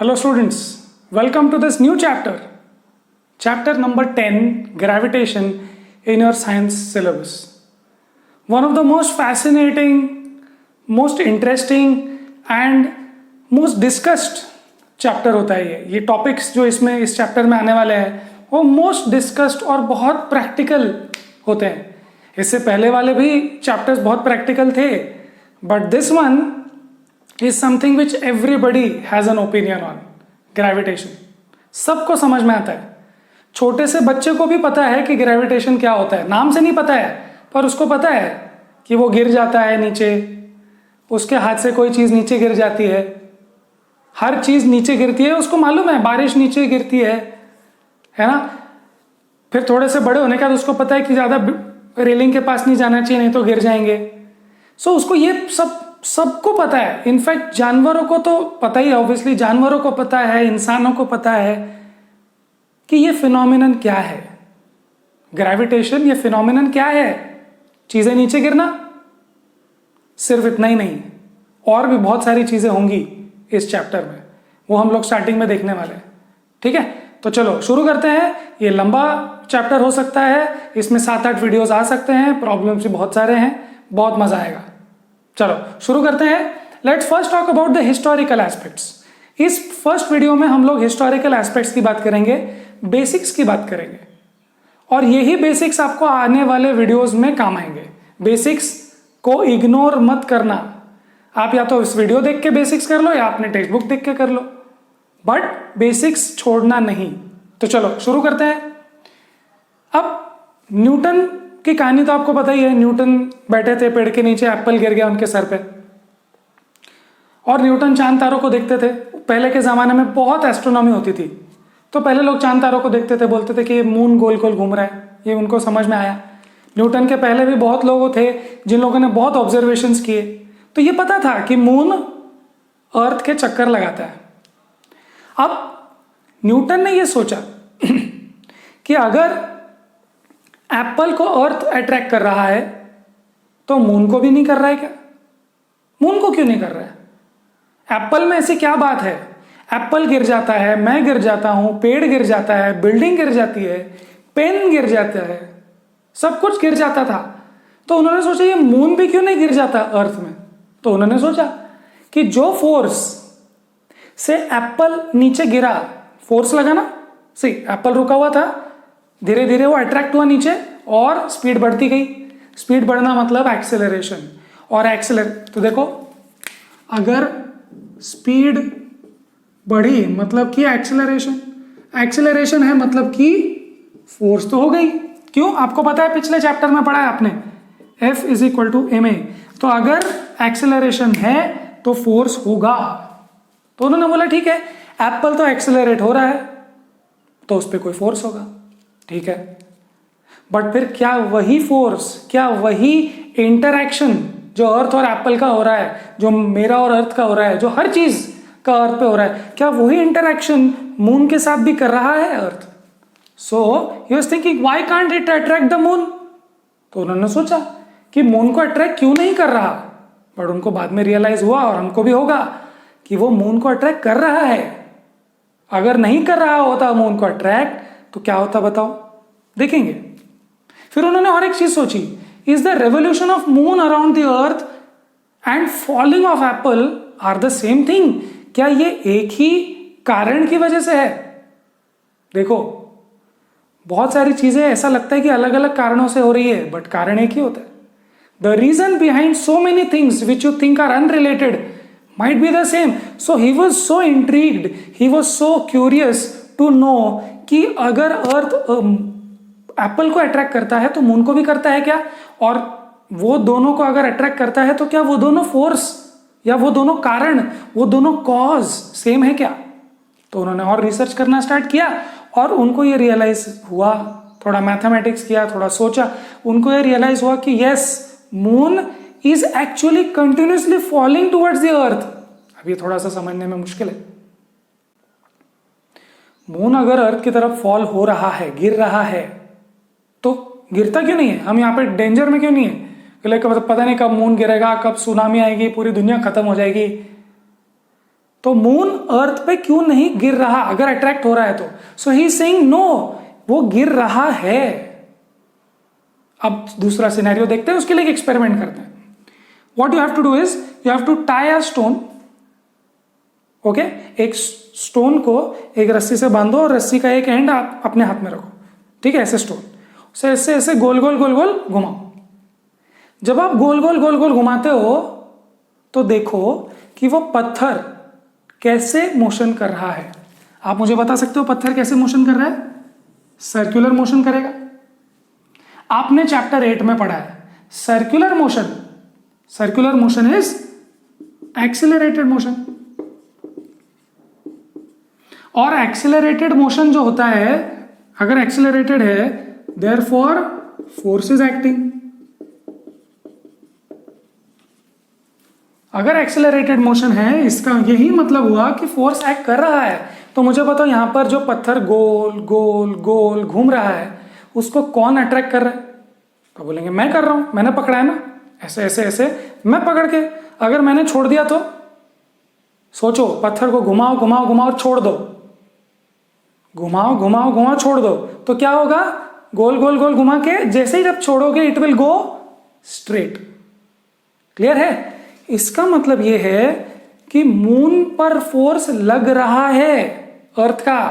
Hello students, welcome to this new chapter number 10, gravitation in your science syllabus. One of the most fascinating, most interesting and most discussed chapter होता है ये topics जो इसमें इस chapter में आने वाले हैं वो मोस्ट डिस्कस्ड और बहुत प्रैक्टिकल होते हैं. इससे पहले वाले भी चैप्टर्स बहुत प्रैक्टिकल थे, but this one is something which everybody has an opinion on. Gravitation सबको समझ में आता है. छोटे से बच्चे को भी पता है कि ग्रेविटेशन क्या होता है. नाम से नहीं पता है पर उसको पता है कि वो गिर जाता है नीचे, उसके हाथ से कोई चीज नीचे गिर जाती है, हर चीज नीचे गिरती है, उसको मालूम है बारिश नीचे गिरती है ना. फिर थोड़े से बड़े होने के बाद उसको पता है कि ज्यादा रेलिंग के पास नहीं जाना चाहिए नहीं तो गिर जाएंगे. सो उसको ये सबको पता है. इनफैक्ट जानवरों को तो पता ही है, ऑब्वियसली जानवरों को पता है, इंसानों को पता है कि ये फिनोमिनन क्या है. ग्रेविटेशन ये फिनोमिनन क्या है. चीजें नीचे गिरना. सिर्फ इतना ही नहीं, और भी बहुत सारी चीजें होंगी इस चैप्टर में, वो हम लोग स्टार्टिंग में देखने वाले हैं. ठीक है, तो चलो शुरू करते हैं. ये लंबा चैप्टर हो सकता है, इसमें 7-8 वीडियोस आ सकते हैं, प्रॉब्लम्स भी बहुत सारे हैं, बहुत मजा आएगा. चलो शुरू करते हैं. Let's first talk about the historical aspects. इस फर्स्ट वीडियो में हम लोग हिस्टोरिकल एस्पेक्ट्स की बात करेंगे, बेसिक्स की बात करेंगे, और यही बेसिक्स आपको आने वाले वीडियोस में काम आएंगे. बेसिक्स को इग्नोर मत करना. आप या तो इस वीडियो देख के बेसिक्स कर लो या आपने टेक्स्ट बुक देख के कर लो, बट बेसिक्स छोड़ना नहीं. तो चलो शुरू करते हैं. अब न्यूटन की कहानी तो आपको पता ही है. न्यूटन बैठे थे पेड़ के नीचे, एप्पल गिर गया उनके सर पे, और न्यूटन चांद तारों को देखते थे. पहले के जमाने में बहुत एस्ट्रोनॉमी होती थी, तो पहले लोग चांद तारों को देखते थे, बोलते थे कि ये मून गोल गोल घूम रहा है. ये उनको समझ में आया. न्यूटन के पहले भी बहुत लोग थे जिन लोगों ने बहुत ऑब्जर्वेशंस किए, तो ये पता था कि मून अर्थ के चक्कर लगाता है. अब न्यूटन ने ये सोचा कि अगर एप्पल को अर्थ अट्रैक्ट कर रहा है तो मून को भी नहीं कर रहा है क्या. मून को क्यों नहीं कर रहा है. एप्पल में ऐसी क्या बात है. एप्पल गिर जाता है, मैं गिर जाता हूं, पेड़ गिर जाता है, बिल्डिंग गिर जाती है, पेन गिर जाता है, सब कुछ गिर जाता था. तो उन्होंने सोचा ये मून भी क्यों नहीं गिर जाता अर्थ में. तो उन्होंने सोचा कि जो फोर्स से एप्पल नीचे गिरा, फोर्स लगा ना, सी एप्पल रुका हुआ था, धीरे धीरे वो अट्रैक्ट हुआ नीचे और स्पीड बढ़ती गई. स्पीड बढ़ना मतलब एक्सेलरेशन, और तो देखो अगर स्पीड बढ़ी मतलब कि एक्सेलरेशन है मतलब कि फोर्स तो हो गई. क्यों, आपको पता है पिछले चैप्टर में पढ़ा है आपने, F = ma. तो अगर एक्सेलरेशन है तो फोर्स होगा. तो उन्होंने बोला ठीक है, एप्पल तो एक्सेलरेट हो रहा है तो उस पर कोई फोर्स होगा. ठीक है, बट फिर क्या वही फोर्स, क्या वही इंटरैक्शन जो अर्थ और एप्पल का हो रहा है, जो मेरा और अर्थ का हो रहा है, जो हर चीज का अर्थ पे हो रहा है, क्या वही इंटरैक्शन मून के साथ भी कर रहा है earth. So he was thinking why can't it attract the moon. तो उन्होंने सोचा कि मून को अट्रैक्ट क्यों नहीं कर रहा. बट उनको बाद में रियलाइज हुआ, और हमको भी होगा, कि वो मून को अट्रैक्ट कर रहा है. अगर नहीं कर रहा होता मून को अट्रैक्ट तो क्या होता बताओ, देखेंगे. फिर उन्होंने और एक चीज सोची, is the revolution of moon around the earth and falling of apple are the same thing. क्या ये एक ही कारण की वजह से है. देखो बहुत सारी चीजें ऐसा लगता है कि अलग अलग कारणों से हो रही है, बट कारण एक ही होता है. The reason behind so many things which you think are unrelated might be the same. So he was so intrigued, he was so curious to know कि अगर अर्थ एप्पल को अट्रैक्ट करता है तो मून को भी करता है क्या, और वो दोनों को अगर अट्रैक्ट करता है तो क्या वो दोनों फोर्स या वो दोनों कारण, वो दोनों कॉज सेम है क्या. तो उन्होंने और रिसर्च करना स्टार्ट किया, और उनको ये रियलाइज हुआ, थोड़ा मैथमेटिक्स किया, थोड़ा सोचा, उनको ये रियलाइज हुआ कि yes, moon is actually continuously falling towards the earth. अब ये थोड़ा सा समझने में मुश्किल है. मून अगर अर्थ की तरफ फॉल हो रहा है, गिर रहा है, तो गिरता क्यों नहीं है. हम यहाँ पे डेंजर में क्यों नहीं है. लाइक पता नहीं कब मून गिरेगा, कब सुनामी आएगी, पूरी दुनिया खत्म हो जाएगी. तो मून अर्थ पे क्यों नहीं गिर रहा अगर अट्रैक्ट हो रहा है तो? सो ही सेइंग नो, वो गिर रहा है। अब दूसरा सिनेरियो देखते हैं, उसके लिए एक एक्सपेरिमेंट करते हैं। What you have to do is you have to tie a stone. Okay, एक स्टोन को एक रस्सी से बांधो और रस्सी का एक एंड आप अपने हाथ में रखो, ठीक है, ऐसे स्टोन से ऐसे ऐसे गोल गोल गोल गोल घुमाओ। जब आप गोल गोल गोल गोल घुमाते हो तो देखो कि वो पत्थर कैसे मोशन कर रहा है। आप मुझे बता सकते हो पत्थर कैसे मोशन कर रहा है? सर्कुलर मोशन करेगा। आपने चैप्टर 8 में पढ़ा है circular motion. Circular motion is accelerated motion, और एक्सिलरेटेड मोशन जो होता है, अगर एक्सिलरेटेड है, देयरफॉर फोर्स इज एक्टिंग। अगर एक्सेलरेटेड मोशन है, इसका यही मतलब हुआ कि फोर्स एक्ट कर रहा है। तो मुझे बताओ यहां पर जो पत्थर गोल गोल गोल घूम रहा है उसको कौन अट्रैक्ट कर रहा है? तो बोलेंगे मैं कर रहा हूं, मैंने पकड़ा है ना, ऐसे ऐसे ऐसे मैं पकड़ के। अगर मैंने छोड़ दिया तो सोचो, पत्थर को घुमाओ घुमाओ घुमाओ छोड़ दो, घुमाओ घुमाओ घुमाओ छोड़ दो, तो क्या होगा? गोल गोल गोल घुमा के जैसे ही जब छोड़ोगे it will go straight. Clear है? इसका मतलब यह है कि मून पर फोर्स लग रहा है अर्थ का।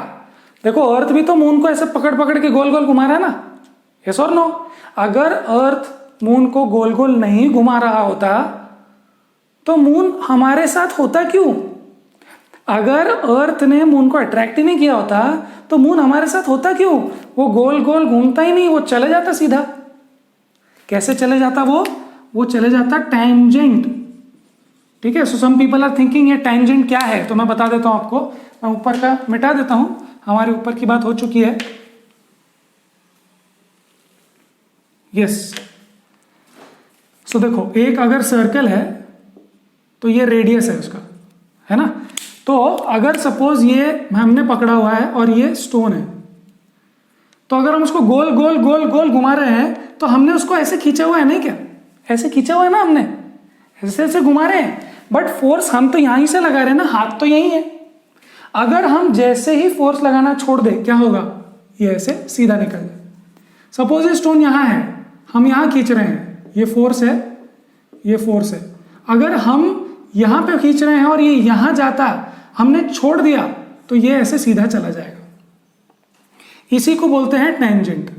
देखो, अर्थ भी तो मून को ऐसे पकड़ पकड़ के गोल गोल घुमा रहा है ना, यस और नो? अगर अर्थ मून को गोल गोल नहीं घुमा रहा होता तो मून हमारे साथ होता क्यों? अगर अर्थ ने मून को अट्रैक्ट ही नहीं किया होता तो मून हमारे साथ होता क्यों? वो गोल गोल घूमता ही नहीं, वो चले जाता सीधा। कैसे चले जाता? वो चले जाता टैंजेंट। ठीक है, सो सम पीपल आर थिंकिंग ये टैंजेंट क्या है, तो मैं बता देता हूं आपको। मैं ऊपर का मिटा देता हूं, हमारे ऊपर की बात हो चुकी है। यस, सो देखो, एक अगर सर्कल है तो ये रेडियस है उसका, है ना? तो अगर सपोज ये हमने पकड़ा हुआ है और ये स्टोन है, तो अगर हम उसको गोल गोल गोल गोल घुमा रहे हैं तो हमने उसको ऐसे खींचा हुआ है, नहीं क्या? ऐसे खींचा हुआ है ना हमने, ऐसे ऐसे घुमा रहे हैं, बट फोर्स हम तो यहीं से लगा रहे हैं ना, हाथ तो यही है। अगर हम जैसे ही फोर्स लगाना छोड़ दे, क्या होगा? ये ऐसे सीधा निकल जाए। सपोज ये स्टोन यहां है, हम यहां खींच रहे हैं, ये फोर्स है, ये फोर्स है। अगर हम यहां पे खींच रहे हैं और ये यहां जाता, हमने छोड़ दिया, तो ये ऐसे सीधा चला जाएगा। इसी को बोलते हैं टेंजेंट।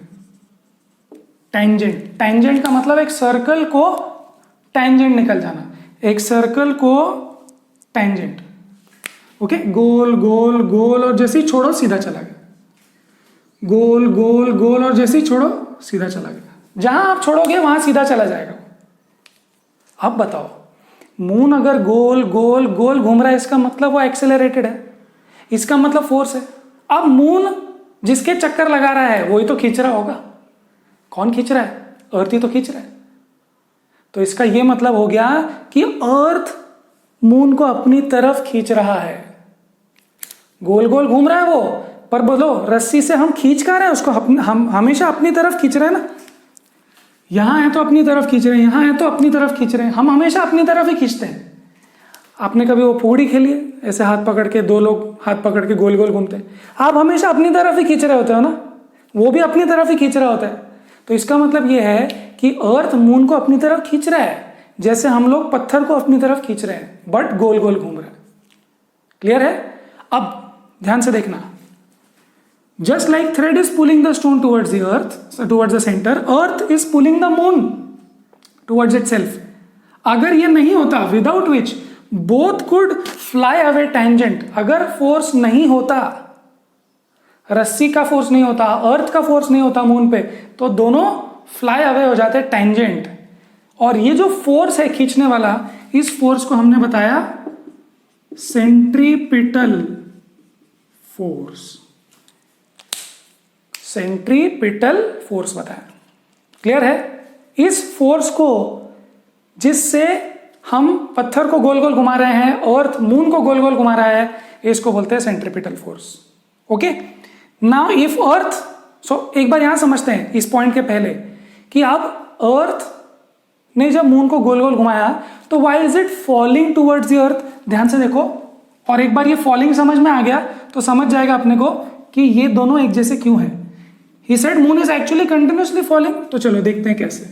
टेंजेंट, टेंजेंट का मतलब एक सर्कल को टेंजेंट निकल जाना, एक सर्कल को टेंजेंट। ओके, गोल गोल गोल और जैसे ही छोड़ो सीधा चला गया, गोल गोल गोल और जैसे ही छोड़ो सीधा चला गया। जहां आप छोड़ोगे वहां सीधा चला जाएगा। अब बताओ, मून अगर गोल गोल गोल घूम रहा है, इसका मतलब वो एक्सेलरेटेड है, इसका मतलब फोर्स है। अब मून जिसके चक्कर लगा रहा है वही तो खींच रहा होगा। कौन खींच रहा है? अर्थ ही तो खींच रहा है। तो इसका यह मतलब हो गया कि अर्थ मून को अपनी तरफ खींच रहा है। गोल गोल घूम रहा है वो, पर बोलो रस्सी से हम खींच कर रहे हैं उसको, हम हमेशा अपनी तरफ खींच रहे हैं ना। यहां है तो अपनी तरफ खींच रहे हैं, यहां है तो अपनी तरफ खींच रहे हैं, हम हमेशा अपनी तरफ ही खींचते हैं। आपने कभी वो पौड़ी खेली है? ऐसे हाथ पकड़ के दो लोग हाथ पकड़ के गोल गोल घूमते हैं, आप हमेशा अपनी तरफ ही खींच रहे होते हो ना, वो भी अपनी तरफ ही खींच रहा होता है। तो इसका मतलब यह है कि अर्थ मून को अपनी तरफ खींच रहा है, जैसे हम लोग पत्थर को अपनी तरफ खींच रहे हैं, बट गोल गोल घूम रहा है। क्लियर है? अब ध्यान से देखना, just like thread is pulling the stone towards the earth, towards the centre, earth is pulling the moon towards itself. अगर ये नहीं होता, without which both could fly away tangent, अगर फोर्स नहीं होता, रस्सी का फोर्स नहीं होता, अर्थ का फोर्स नहीं होता मून पे, तो दोनों फ्लाई अवे हो जाते टेंजेंट। और ये जो फोर्स है खींचने वाला, इस फोर्स को हमने बताया सेंट्रीपिटल फोर्स। सेंट्रीपिटल फोर्स बताया। क्लियर है? इस फोर्स को, जिससे हम पत्थर को गोल गोल घुमा रहे हैं, अर्थ मून को गोल गोल घुमा रहा है, इसको बोलते हैं centripetal force. Okay, now if earth, so एक बार यहां समझते हैं इस पॉइंट के पहले कि अब अर्थ ने जब मून को गोल गोल घुमाया तो why is it falling towards the earth? ध्यान से देखो, और एक बार ये फॉलिंग समझ में आ गया तो समझ जाएगा अपने को कि ये दोनों एक जैसे क्यों है। He said moon is actually continuously falling. तो चलो देखते हैं कैसे।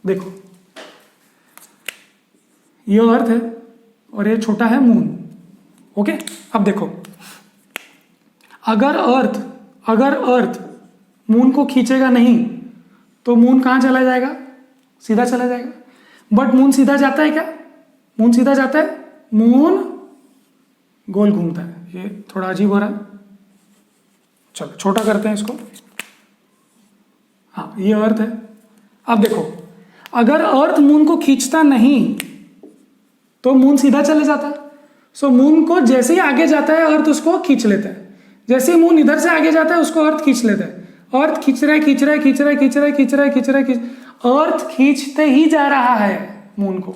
देखो ये अर्थ है और ये छोटा है मून। ओके, अब देखो अगर अर्थ मून को खींचेगा नहीं तो मून कहां चला जाएगा? सीधा चला जाएगा। बट मून सीधा जाता है क्या? मून सीधा जाता है? मून गोल घूमता है। ये थोड़ा अजीब हो रहा है, चलो छोटा करते हैं इसको। हाँ, ये अर्थ है। अब देखो अगर अर्थ मून को खींचता नहीं तो मून सीधा चले जाता। सो मून को जैसे ही आगे जाता है अर्थ उसको खींच लेता है। जैसे ही मून इधर से आगे जाता है उसको अर्थ खींच लेता है। अर्थ खींच रहा है, अर्थ खींचते ही जा रहा है मून को।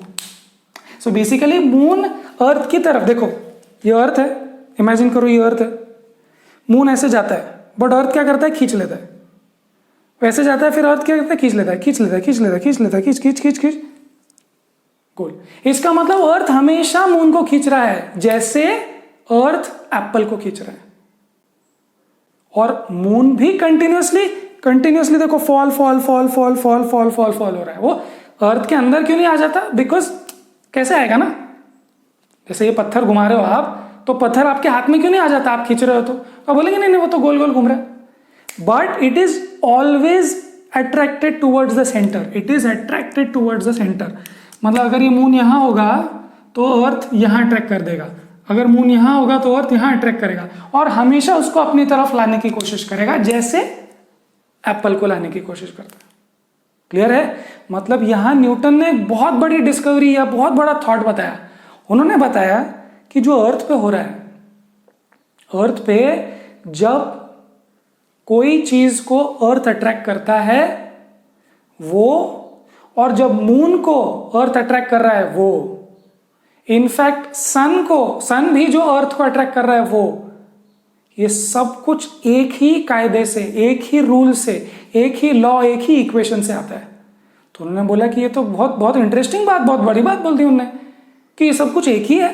सो बेसिकली मून अर्थ की तरफ, देखो ये अर्थ है, इमेजिन करो ये अर्थ है, मून ऐसे जाता है बट अर्थ क्या करता है? खींच लेता है। वैसे जाता है फिर अर्थ क्या करता है? खींच लेता है, खींच गोल। इसका मतलब अर्थ हमेशा मून को खींच रहा है जैसे अर्थ एप्पल को खींच रहा है। और मून भी कंटिन्यूसली देखो फॉल हो रहा है। वो अर्थ के अंदर क्यों नहीं आ जाता? बिकॉज कैसे आएगा ना, जैसे ये पत्थर घुमा रहे हो आप तो पत्थर आपके हाथ में क्यों नहीं आ जाता? आप खींच रहे हो तो बोलेंगे नहीं वो तो गोल गोल घूम रहा है। But it is always attracted towards the centre. मतलब अगर ये मून यहां होगा तो अर्थ यहां अट्रैक्ट कर देगा, अगर मून यहां होगा तो अर्थ यहां अट्रैक्ट करेगा और हमेशा उसको अपनी तरफ लाने की कोशिश करेगा जैसे एप्पल को लाने की कोशिश करता है। क्लियर है? मतलब यहां न्यूटन ने एक बहुत बड़ी डिस्कवरी या बहुत बड़ा थॉट बताया। उन्होंने बताया कि जो अर्थ पे हो रहा है, अर्थ पे जब कोई चीज को अर्थ अट्रैक्ट करता है वो, और जब मून को अर्थ अट्रैक्ट कर रहा है वो, इनफैक्ट सन भी जो अर्थ को अट्रैक्ट कर रहा है वो, ये सब कुछ एक ही कायदे से, एक ही रूल से, एक ही लॉ, एक ही इक्वेशन से आता है। तो उन्होंने बोला कि ये तो बहुत बहुत इंटरेस्टिंग बात, बहुत बड़ी बात बोल दी उन्होंने कि ये सब कुछ एक ही है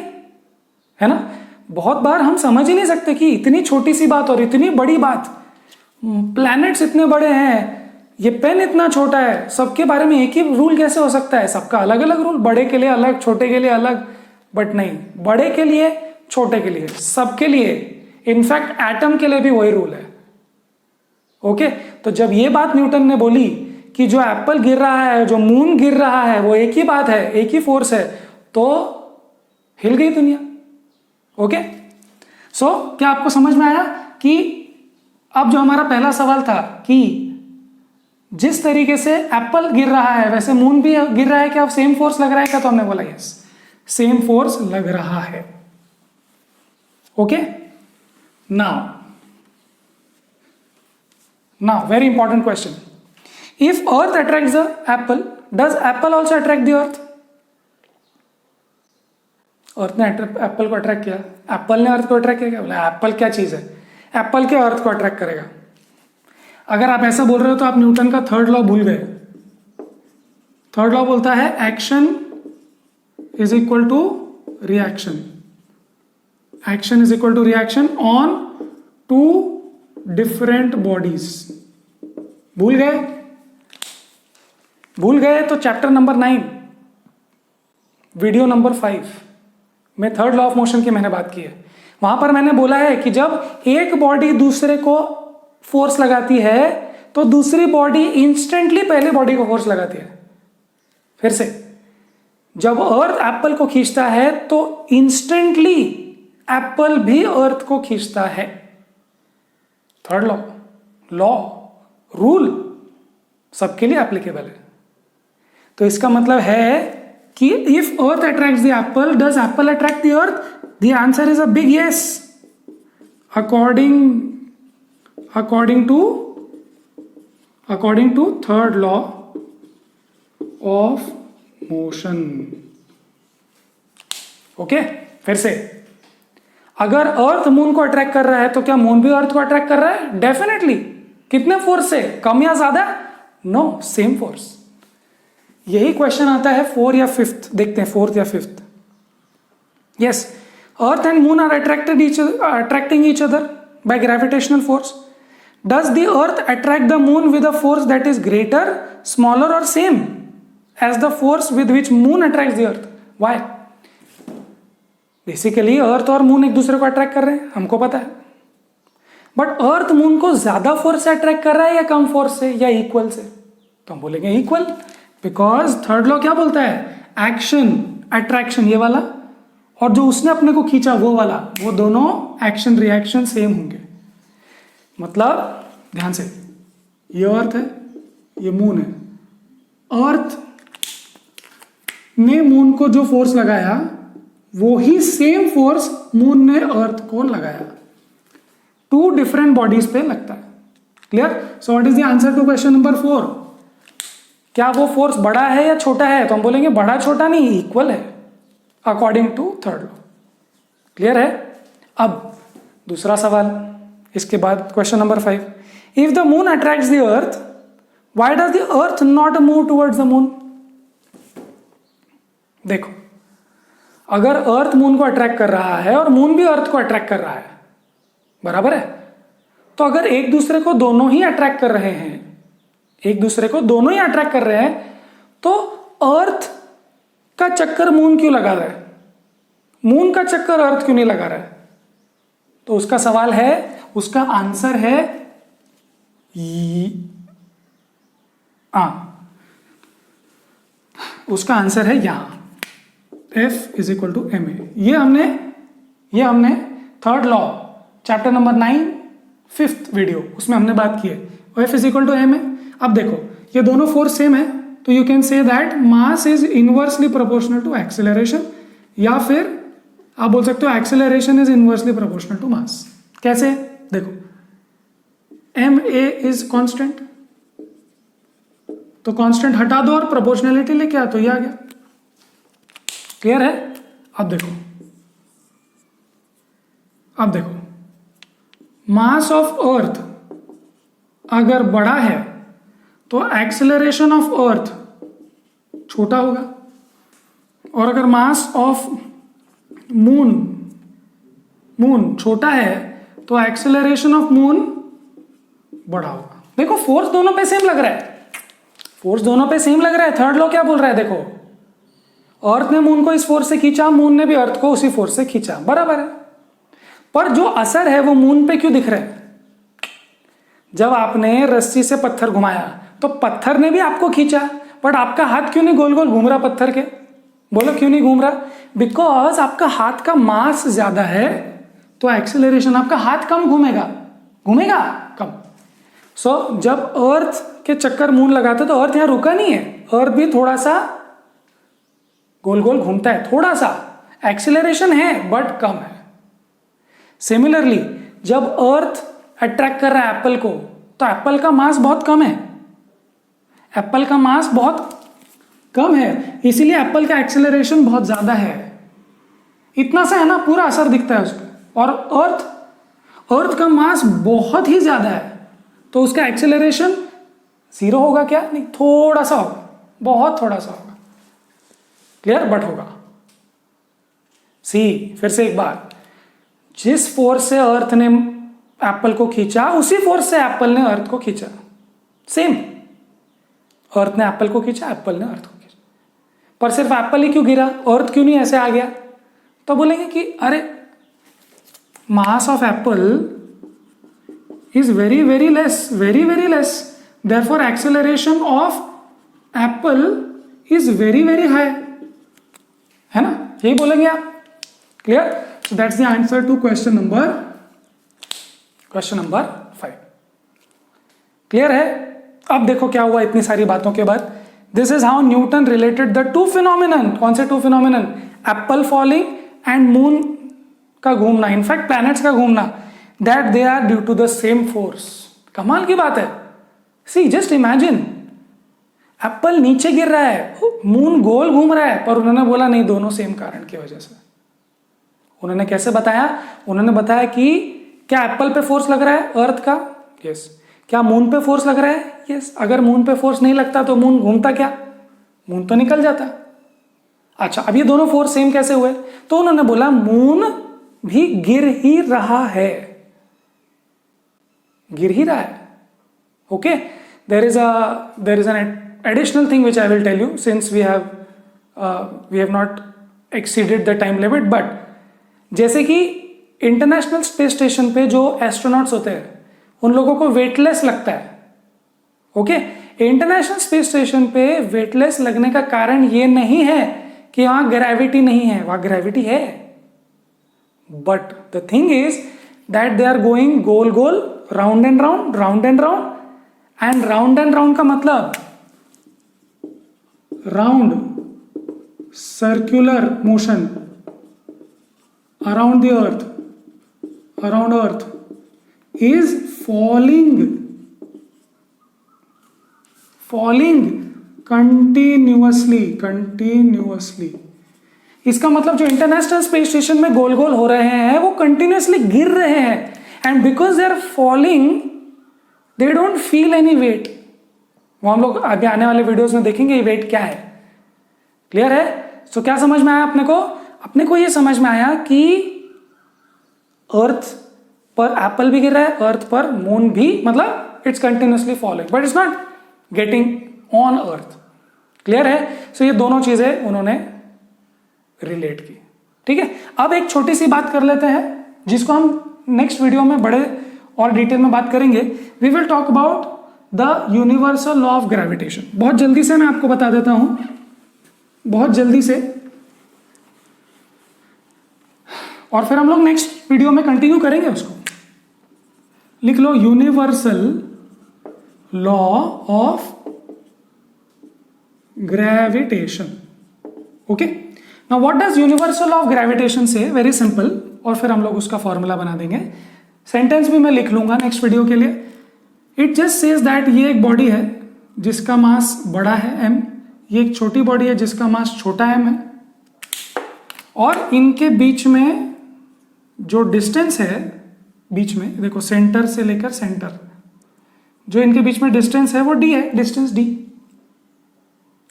ना। बहुत बार हम समझ ही नहीं सकते कि इतनी छोटी सी बात और इतनी बड़ी बात, प्लैनेट्स इतने बड़े हैं, ये पेन इतना छोटा है, सबके बारे में एक ही रूल कैसे हो सकता है? सबका अलग अलग रूल, बड़े के लिए अलग, छोटे के लिए अलग। बट नहीं, बड़े के लिए, छोटे के लिए, सबके लिए, इनफैक्ट एटम के लिए भी वही रूल है। ओके, तो जब ये बात न्यूटन ने बोली कि जो एप्पल गिर रहा है, जो मून गिर रहा है, वो एक ही बात है, एक ही फोर्स है, तो हिल गई दुनिया। ओके, सो क्या आपको समझ में आया कि अब जो हमारा पहला सवाल था कि जिस तरीके से एप्पल गिर रहा है वैसे मून भी गिर रहा है, क्या सेम फोर्स लग रहा है क्या? तो हमने बोला यस, सेम फोर्स लग रहा है। Okay, now very important question, if earth attracts the apple, does apple also attract the earth? अर्थ ने एप्पल को अट्रैक्ट किया, एप्पल ने अर्थ को अट्रैक्ट किया। क्या बोला? एप्पल क्या चीज है? एप्पल के अर्थ को अट्रैक्ट करेगा। अगर आप ऐसा बोल रहे हो तो आप न्यूटन का थर्ड लॉ भूल गए। थर्ड लॉ बोलता है action is equal to reaction, action is equal to reaction on two different bodies. भूल गए तो चैप्टर नंबर 9 वीडियो नंबर 5 में थर्ड लॉ ऑफ मोशन की मैंने बात की है। वहां पर मैंने बोला है कि जब एक बॉडी दूसरे को फोर्स लगाती है तो दूसरी बॉडी इंस्टेंटली पहले बॉडी को फोर्स लगाती है। फिर से, जब अर्थ एप्पल को खींचता है तो इंस्टेंटली एप्पल भी अर्थ को खींचता है। थर्ड लॉ, रूल सबके लिए एप्लीकेबल है। तो इसका मतलब है कि if earth attracts the Apple, does Apple attract the earth? The answer is a big yes, according to third law of motion. Okay, फिर से, अगर अर्थ मून को अट्रैक्ट कर रहा है तो क्या मून भी अर्थ को अट्रैक्ट कर रहा है? डेफिनेटली। कितने फोर्स से? कम या ज्यादा? No, same force. यही क्वेश्चन आता है 4 या 5th, देखते हैं 4th या 5th। Yes, Earth and Moon are attracting each other by gravitational force. Does the Earth attract the Moon with a force that is greater, smaller, or same as the force with which Moon attracts the Earth? Why? Basically earth और moon एक दूसरे को attract कर रहे हैं, हमको पता है, बट अर्थ मून को ज्यादा फोर्स से अट्रैक्ट कर रहा है या कम फोर्स से या इक्वल से? तो हम बोलेंगे इक्वल, बिकॉज थर्ड लॉ क्या बोलता है? एक्शन अट्रैक्शन, ये वाला, और जो उसने अपने को खींचा वो वाला, वो दोनों एक्शन रिएक्शन सेम होंगे। मतलब ध्यान से, ये अर्थ है, ये मून है, अर्थ ने मून को जो फोर्स लगाया वो ही सेम फोर्स मून ने अर्थ को लगाया, टू डिफरेंट बॉडीज पे लगता है। Clear? So what is the answer to question number 4? क्या वो फोर्स बड़ा है या छोटा है? तो हम बोलेंगे बड़ा छोटा नहीं, इक्वल है according to third law. Clear है? अब दूसरा सवाल, इसके बाद question number 5, if the moon attracts the earth, why does the earth not move towards the moon? देखो, अगर अर्थ मून को अट्रैक्ट कर रहा है और मून भी अर्थ को अट्रैक्ट कर रहा है, बराबर है, तो अगर एक दूसरे को दोनों ही अट्रैक्ट कर रहे हैं, एक दूसरे को दोनों ही अट्रैक्ट कर रहे हैं, तो अर्थ का चक्कर मून क्यों लगा रहा है? मून का चक्कर अर्थ क्यों नहीं लगा रहा है? तो उसका सवाल है, उसका आंसर है उसका आंसर है यहां, F is equal to m a. ये हमने third law chapter number 9 5th video, उसमें हमने बात की है, F is equal to m a. अब देखो, ये दोनों फोर्स सेम है, तो you can say that mass is inversely proportional to acceleration, या फिर आप बोल सकते हो acceleration is inversely proportional to mass. कैसे? देखो, एम ए इज कांस्टेंट, तो कांस्टेंट हटा दो और प्रोपोर्शनलिटी लेके आ, तो ये आ गया। क्लियर है? अब देखो, मास ऑफ अर्थ अगर बड़ा है तो एक्सेलरेशन ऑफ अर्थ छोटा होगा, और अगर मास ऑफ मून छोटा है तो एक्सेलरेशन ऑफ मून बड़ा होगा। देखो, फोर्स दोनों पे सेम लग रहा है, थर्ड लॉ क्या बोल रहा है? देखो, अर्थ ने मून को इस फोर्स से खींचा, मून ने भी अर्थ को उसी फोर्स से खींचा, बराबर है, पर जो असर है वो मून पे क्यों दिख रहा है? जब आपने रस्सी से पत्थर घुमाया तो पत्थर ने भी आपको खींचा, बट आपका हाथ क्यों नहीं गोल गोल घूम रहा पत्थर के? बोलो क्यों नहीं घूम रहा? बिकॉज आपका हाथ का मास ज्यादा है, तो एक्सेलरेशन आपका हाथ कम घूमेगा कम। सो जब अर्थ के चक्कर मून लगाते तो अर्थ यहां रुका नहीं है, अर्थ भी थोड़ा सा गोल गोल घूमता है, थोड़ा सा एक्सेलरेशन है बट कम है। सिमिलरली, जब अर्थ अट्रैक्ट कर रहा है एप्पल को, तो एप्पल का मास बहुत कम है, इसीलिए एप्पल का एक्सेलरेशन बहुत ज्यादा है, इतना सा है ना, पूरा असर दिखता है उस पर। और अर्थ का मास बहुत ही ज्यादा है, तो उसका एक्सेलरेशन 0 होगा क्या? नहीं, थोड़ा सा होगा, बहुत थोड़ा सा होगा। क्लियर? बट होगा। फिर से एक बार, जिस फोर्स से अर्थ ने एप्पल को खींचा, उसी फोर्स से एप्पल ने अर्थ को खींचा, सेम। अर्थ ने एप्पल को खींचा, एप्पल ने अर्थ को खींचा, पर सिर्फ एप्पल ही क्यों गिरा, अर्थ क्यों नहीं ऐसे आ गया? तो बोलेंगे कि अरे, mass of apple is very very less, therefore acceleration of apple is very very high, है ना? यही बोलेंगे आप। Clear? So that's the answer to question number 5। Clear है? अब देखो क्या हुआ इतनी सारी बातों के बाद। This is how Newton related the two phenomenon. कौन से two phenomenon? Apple falling and moon का घूमना, इनफैक्ट प्लैनेट्स का घूमना, that they are due to the same force. कमाल की बात है। सी, जस्ट इमेजिन, एप्पल नीचे गिर रहा है, मून गोल घूम रहा है, पर उन्होंने बोला नहीं, दोनों सेम कारण की वजह से। उन्होंने कैसे बताया? उन्होंने बताया कि क्या एप्पल पे फोर्स लग रहा है अर्थ का? यस। क्या मून पे फोर्स लग रहा है? यस। अगर मून पे फोर्स नहीं लगता तो मून घूमता क्या? मून तो निकल जाता। अच्छा, अब ये दोनों फोर्स सेम कैसे हुए? तो उन्होंने बोला मून भी गिर ही रहा है, गिर ही रहा है। Okay, there is an additional thing which I will tell you since we have not exceeded the time limit, but जैसे कि इंटरनेशनल स्पेस स्टेशन पे जो एस्ट्रोनॉट्स होते हैं उन लोगों को वेटलेस लगता है। ओके, इंटरनेशनल स्पेस स्टेशन पे वेटलेस लगने का कारण ये नहीं है कि वहां ग्रेविटी नहीं है, वहां ग्रेविटी है, but the thing is that they are going गोल गोल, round and round, round and round, and round and round का मतलब round circular motion around the earth, around earth is falling continuously। इसका मतलब जो इंटरनेशनल स्पेस स्टेशन में गोल गोल हो रहे हैं वो कंटिन्यूसली गिर रहे हैं, and because they are falling they don't feel any weight. वो हम लोग आगे आने वाले वीडियोस में देखेंगे ये वेट क्या है। क्लियर है? सो क्या समझ में आया अपने को ये समझ में आया कि अर्थ पर एप्पल भी गिर रहा है, अर्थ पर मून भी, मतलब it's continuously following but it's not getting on earth. Clear है? सो ये दोनों चीजें उन्होंने रिलेट की। ठीक है, अब एक छोटी सी बात कर लेते हैं जिसको हम नेक्स्ट वीडियो में बड़े और डिटेल में बात करेंगे। We will talk about the universal law of gravitation. बहुत जल्दी से मैं आपको बता देता हूं, बहुत जल्दी से, और फिर हम लोग नेक्स्ट वीडियो में कंटिन्यू करेंगे उसको। लिख लो universal law of gravitation. Okay, now what does universal law of gravitation से? वेरी सिंपल, और फिर हम लोग उसका फॉर्मूला बना देंगे। सेंटेंस भी मैं लिख लूंगा नेक्स्ट वीडियो के लिए। इट जस्ट सेज दैट ये एक बॉडी है जिसका मास बड़ा है m, ये एक छोटी बॉडी है जिसका मास छोटा m है, और इनके बीच में जो डिस्टेंस है, बीच में देखो सेंटर से लेकर सेंटर, जो इनके बीच में डिस्टेंस है वो d है, डिस्टेंस d।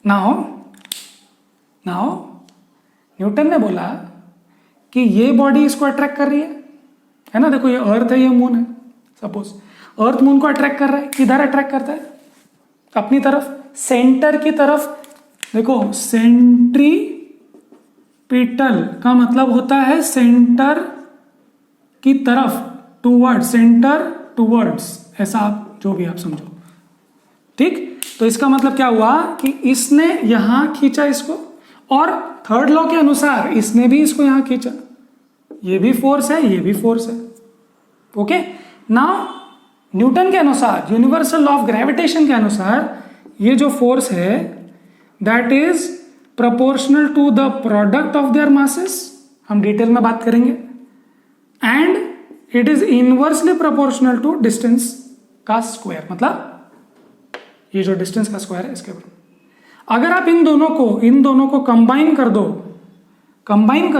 नाउ न्यूटन ने बोला कि ये बॉडी इसको अट्रैक्ट कर रही है ना, देखो ये अर्थ है, ये मून है। सपोज अर्थ मून को अट्रैक्ट कर रहा है, किधर अट्रैक्ट करता है? अपनी तरफ, सेंटर की तरफ। देखो सेंट्रीपिटल का मतलब होता है सेंटर की तरफ, टूवर्ड्स, सेंटर टूवर्ड्स, ऐसा आप जो भी आप समझो। ठीक, तो इसका मतलब क्या हुआ कि इसने यहां खींचा इसको, और थर्ड लॉ के अनुसार इसने भी इसको यहां खींचा। ये भी फोर्स है, ये भी फोर्स है। ओके, नाउ न्यूटन के अनुसार, यूनिवर्सल लॉ ऑफ ग्रेविटेशन के अनुसार, ये जो फोर्स है that is proportional to the product of their masses, हम डिटेल में बात करेंगे, and it is inversely proportional to distance का स्क्वायर, मतलब ये जो डिस्टेंस का स्क्वायर है इसके बराबर। अगर आप इन दोनों को कंबाइन कर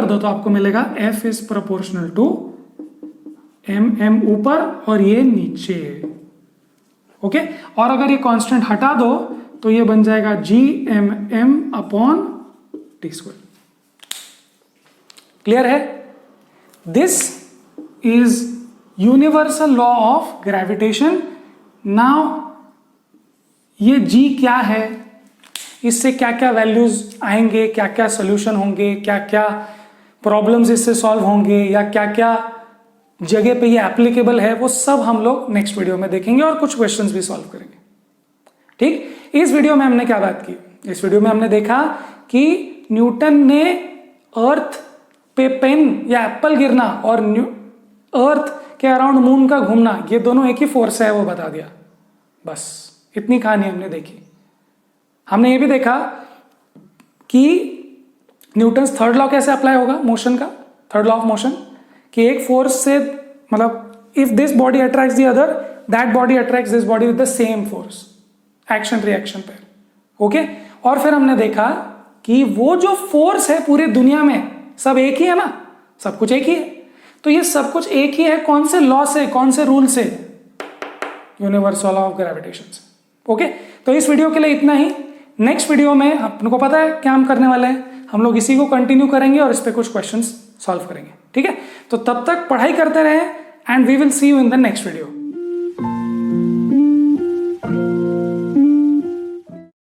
दो तो आपको मिलेगा F is proportional to m ऊपर और ये नीचे। ओके, और अगर ये कांस्टेंट हटा दो तो ये बन जाएगा Gmm upon T square. Clear है? This is universal law of gravitation. Now ये G क्या है, इससे क्या क्या वैल्यूज आएंगे, क्या क्या सोल्यूशन होंगे, क्या क्या प्रॉब्लम्स इससे सॉल्व होंगे, या क्या क्या जगह पे ये एप्लीकेबल है, वो सब हम लोग नेक्स्ट वीडियो में देखेंगे और कुछ क्वेश्चंस भी सॉल्व करेंगे। ठीक, इस वीडियो में हमने क्या बात की? इस वीडियो में हमने देखा कि न्यूटन ने अर्थ पे पेन या एप्पल गिरना और अर्थ के अराउंड मून का घूमना, ये दोनों एक ही फोर्स है, वो बता दिया। बस इतनी कहानी हमने देखी। हमने ये भी देखा कि न्यूटन्स थर्ड लॉ कैसे अप्लाई होगा मोशन का, थर्ड लॉ ऑफ मोशन, कि एक फोर्स से, मतलब if this body attracts the other, that body attracts this body with the same force, action reaction pair. Okay, और फिर हमने देखा कि वो जो फोर्स है पूरी दुनिया में सब एक ही है ना, सब कुछ एक ही है। तो ये सब कुछ एक ही है, कौन से लॉ से, कौन से रूल से? यूनिवर्सल लॉ ऑफ ग्रेविटेशन से। ओके, तो इस वीडियो के लिए इतना ही। नेक्स्ट वीडियो में आपको पता है क्या हम करने वाले हैं, हम लोग इसी को कंटिन्यू करेंगे और इस पे कुछ क्वेश्चंस सॉल्व करेंगे, ठीक है। तो तब तक पढ़ाई करते रहें and we will see you in the next video.